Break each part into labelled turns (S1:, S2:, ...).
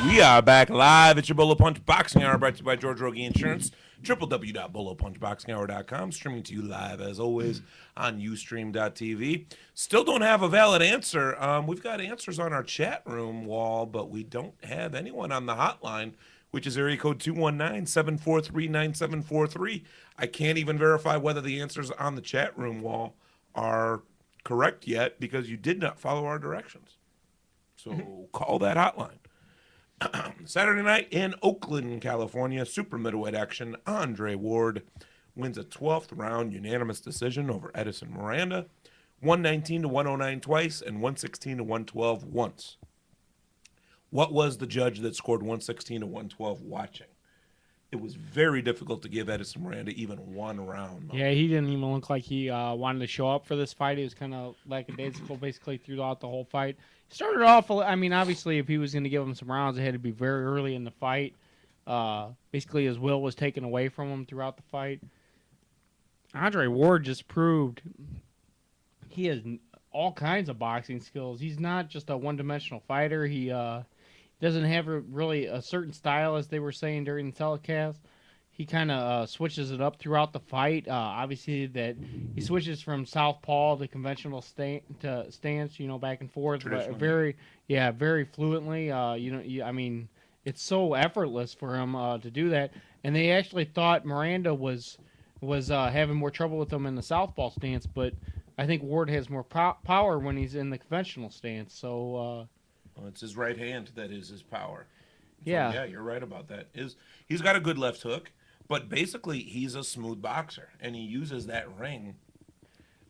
S1: We are back live at your Bolo Punch Boxing Hour, brought to you by George Rogie Insurance, www.bolopunchboxinghour.com, streaming to you live, as always, on ustream.tv. Still don't have a valid answer. We've got answers on our chat room wall, but we don't have anyone on the hotline, which is area code 219-743-9743. I can't even verify whether the answers on the chat room wall are correct yet because you did not follow our directions. So call that hotline. Saturday night in Oakland, California, super middleweight action. Andre Ward wins a 12th round unanimous decision over Edison Miranda, 119-109 twice and 116-112 once. What was the judge that scored 116-112 watching? It was very difficult to give Edison Miranda even one round, though.
S2: Yeah, he didn't even look like he wanted to show up for this fight. He was kind of lackadaisical basically throughout the whole fight. Started off, I mean, obviously, if he was going to give him some rounds, it had to be very early in the fight. Basically, his will was taken away from him throughout the fight. Andre Ward just proved he has all kinds of boxing skills. He's not just a one-dimensional fighter. He doesn't have really a certain style, as they were saying during the telecast. He kind of switches it up throughout the fight. Obviously, that he switches from southpaw to conventional stance, back and forth, but very fluently. I mean, it's so effortless for him to do that. And they actually thought Miranda was having more trouble with him in the southpaw stance, but I think Ward has more power when he's in the conventional stance. So,
S1: well, it's his right hand that is his power. So,
S2: yeah,
S1: yeah, you're right about that. He's got a good left hook. But basically, he's a smooth boxer, and he uses that ring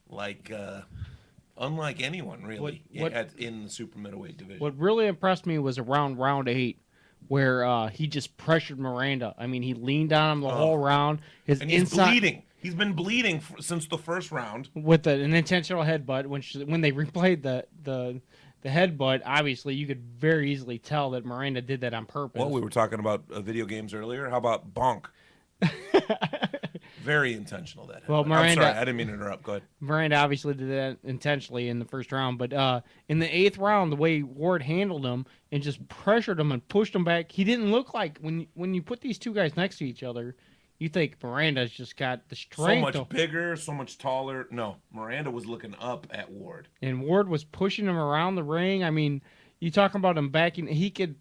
S1: like unlike anyone, really, in the super middleweight division.
S2: What really impressed me was around round 8, where he just pressured Miranda. I mean, he leaned on him the whole round.
S1: He's bleeding. He's been bleeding since the first round.
S2: With an intentional headbutt. When they replayed the headbutt, obviously, you could very easily tell that Miranda did that on purpose.
S1: Well, we were talking about video games earlier. How about bonk? Very intentional, that.
S2: Well, Miranda,
S1: I'm sorry, I didn't mean to interrupt. Go ahead.
S2: Miranda obviously did that intentionally in the first round, but in the 8th round, the way Ward handled him and just pressured him and pushed him back, he didn't look like when you put these two guys next to each other, you think Miranda's just got the strength.
S1: So much bigger, so much taller. No, Miranda was looking up at Ward, and
S2: Ward was pushing him around the ring. I mean, you talking about him backing? He could.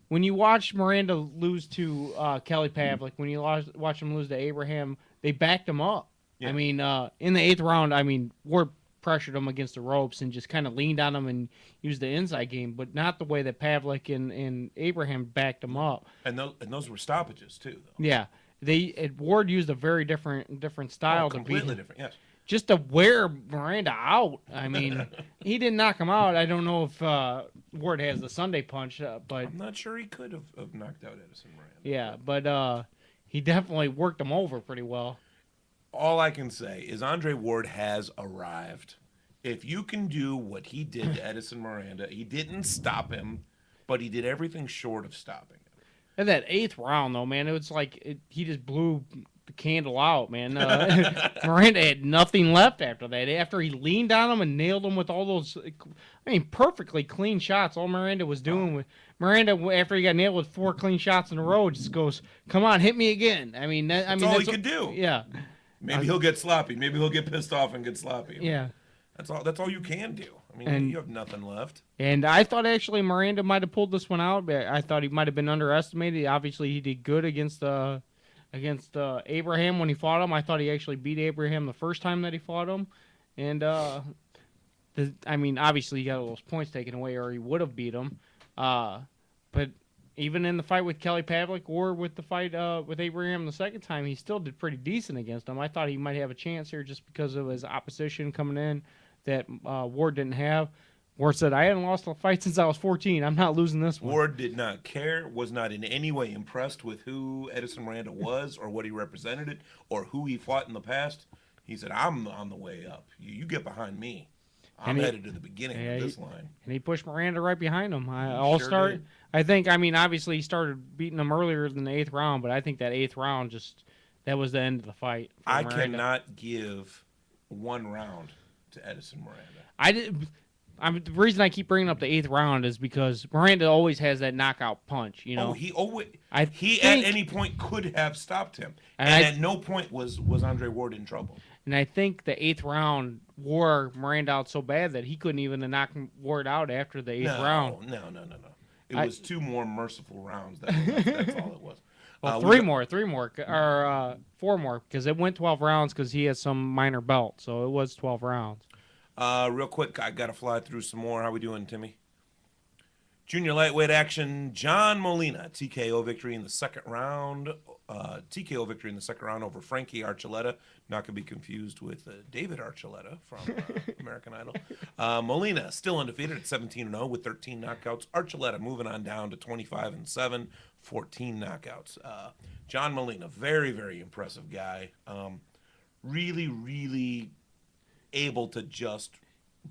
S2: When you watch Miranda lose to Kelly Pavlik, when you watch him lose to Abraham, they backed him up. Yeah. I mean, in the 8th round, Ward pressured him against the ropes and just kind of leaned on him and used the inside game, but not the way that Pavlik and Abraham backed him up.
S1: And those were stoppages too, though.
S2: Yeah, Ward used a very different style to beat him.
S1: Completely different, yes.
S2: Just to wear Miranda out. I mean, he didn't knock him out. I don't know if Ward has the Sunday punch, but
S1: I'm not sure he could have knocked out Edison Miranda.
S2: Yeah, but he definitely worked him over pretty well.
S1: All I can say is Andre Ward has arrived. If you can do what he did to Edison Miranda, he didn't stop him, but he did everything short of stopping him.
S2: And that 8th round, though, man, it was like he just blew the candle out, man. Miranda had nothing left after that. After he leaned on him and nailed him with all those, perfectly clean shots. All Miranda was doing with Miranda after he got nailed with 4 clean shots in a row, just goes, "Come on, hit me again."
S1: That's all he could do.
S2: Yeah.
S1: Maybe he'll get sloppy. Maybe he'll get pissed off and get sloppy.
S2: Yeah.
S1: That's all you can do. You have nothing left.
S2: And I thought actually Miranda might have pulled this one out, but I thought he might have been underestimated. Obviously, he did good against Abraham when he fought him. I thought he actually beat Abraham the first time that he fought him. And, obviously he got all those points taken away or he would have beat him. But even in the fight with Kelly Pavlik or with the fight with Abraham the second time, he still did pretty decent against him. I thought he might have a chance here just because of his opposition coming in that Ward didn't have. Ward said, "I hadn't lost a fight since I was 14. I'm not losing this one."
S1: Ward did not care, was not in any way impressed with who Edison Miranda was or what he represented or who he fought in the past. He said, "I'm on the way up. You get behind me. I'm headed to the beginning of this line."
S2: And he pushed Miranda right behind him.
S1: Did.
S2: I think, obviously he started beating him earlier than the 8th round, but I think that 8th round that was the end of the fight.
S1: I cannot give one round to Edison Miranda.
S2: The reason I keep bringing up the 8th round is because Miranda always has that knockout punch. You know,
S1: Oh, he always
S2: I
S1: he
S2: think,
S1: at any point could have stopped him, and
S2: and
S1: at no point was Andre Ward in trouble.
S2: I think the 8th round wore Miranda out so bad that he couldn't even knock Ward out after the 8th round.
S1: No. It was 2 more merciful rounds. That's all it was.
S2: Well, 3 more, or 4 more, because it went 12 rounds because he has some minor belt, so it was 12 rounds.
S1: Real quick, I got to fly through some more. How we doing, Timmy? Junior lightweight action, John Molina, TKO victory in the second round. TKO victory in the second round over Frankie Archuleta. Not going to be confused with David Archuleta from American Idol. Molina still undefeated at 17-0 with 13 knockouts. Archuleta moving on down to 25-7, 14 knockouts. John Molina, very, very impressive guy. Really, really able to just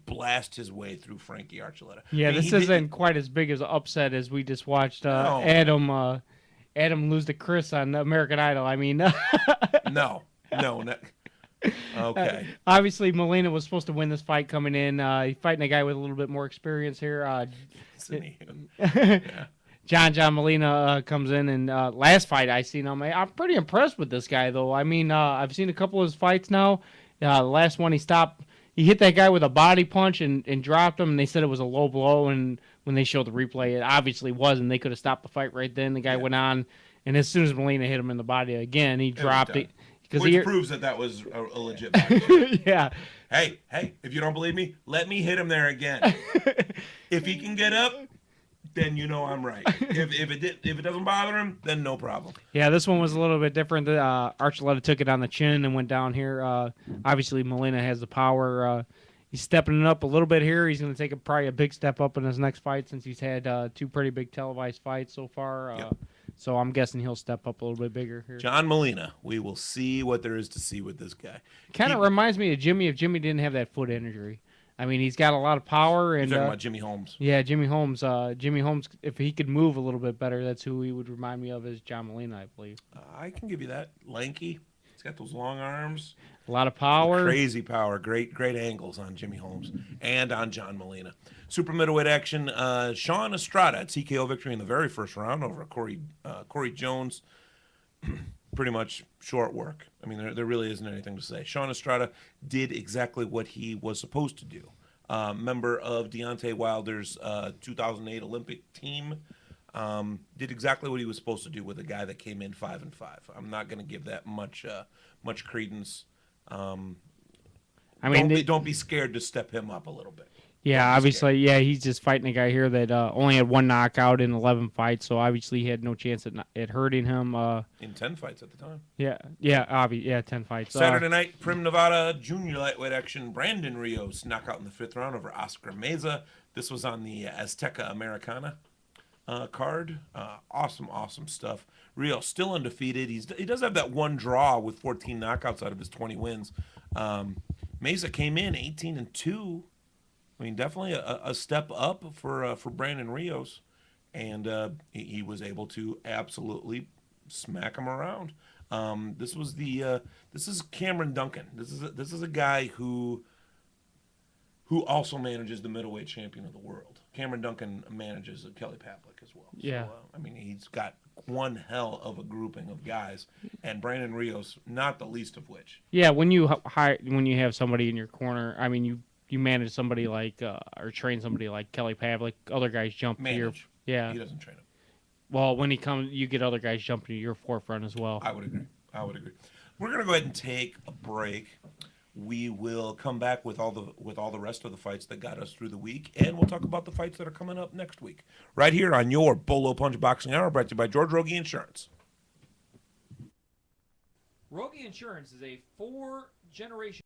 S1: blast his way through Frankie Archuleta.
S2: Yeah,
S1: I mean,
S2: this isn't quite as big as an upset as we just watched Adam lose to Chris on American Idol. I mean,
S1: no. Okay.
S2: Obviously, Molina was supposed to win this fight coming in. He's fighting a guy with a little bit more experience here. John Molina comes in, and last fight I seen him, I'm pretty impressed with this guy, though. I mean, I've seen a couple of his fights now. The last one he hit that guy with a body punch and dropped him, and they said it was a low blow, and when they showed the replay, it obviously wasn't. They could have stopped the fight right then. The guy went on, and as soon as Molina hit him in the body again, he dropped it.
S1: Which proves that was a legit body.
S2: Yeah.
S1: Hey, if you don't believe me, let me hit him there again. If he can get up, then you know I'm right. If it doesn't bother him, then no problem.
S2: Yeah, this one was a little bit different. Archuleta took it on the chin and went down here. Obviously, Molina has the power. He's stepping it up a little bit here. He's going to take probably a big step up in his next fight since he's had 2 pretty big televised fights so far.
S1: Yep.
S2: So I'm guessing he'll step up a little bit bigger here.
S1: John Molina, we will see what there is to see with this guy.
S2: Kind of reminds me of Jimmy if Jimmy didn't have that foot injury. I mean, he's got a lot of power. And
S1: you're talking about Jimmy Holmes.
S2: Yeah, Jimmy Holmes. Jimmy Holmes, if he could move a little bit better, that's who he would remind me of as John Molina, I believe.
S1: I can give you that. Lanky. He's got those long arms.
S2: A lot of power.
S1: Crazy power. Great angles on Jimmy Holmes and on John Molina. Super middleweight action. Sean Estrada, TKO victory in the very first round over Corey Jones. Pretty much short work. I mean, there really isn't anything to say. Sean Estrada did exactly what he was supposed to do. Member of Deontay Wilder's 2008 Olympic team. Did exactly what he was supposed to do with a guy that came in 5-5. I'm not going to give that much credence. Don't be scared to step him up a little bit.
S2: Yeah, obviously, he's just fighting a guy here that only had 1 knockout in 11 fights, so obviously he had no chance at hurting him.
S1: In 10 fights at the time.
S2: 10 fights.
S1: Saturday night, Prim, Nevada, junior lightweight action. Brandon Rios knockout in the 5th round over Oscar Meza. This was on the Azteca Americana card. Awesome stuff. Rios still undefeated. He does have that 1 draw with 14 knockouts out of his 20 wins. Meza came in 18-2. I mean, definitely a step up for Brandon Rios, and he was able to absolutely smack him around. This is Cameron Duncan. This is a guy who also manages the middleweight champion of the world. Cameron Duncan manages Kelly Pavlik as well.
S2: Yeah.
S1: So, I mean, he's got one hell of a grouping of guys, and Brandon Rios, not the least of which.
S2: Yeah, when you have somebody in your corner, I mean, you manage somebody like or train somebody like Kelly Pavlik. Other guys jump to your
S1: He doesn't train him.
S2: Well, when he comes, you get other guys jumping to your forefront as well.
S1: I would agree. We're gonna go ahead and take a break. We will come back with all the rest of the fights that got us through the week, and we'll talk about the fights that are coming up next week. Right here on your Bolo Punch Boxing Hour, brought to you by George Rogie Insurance.
S3: Rogie Insurance is a 4-generation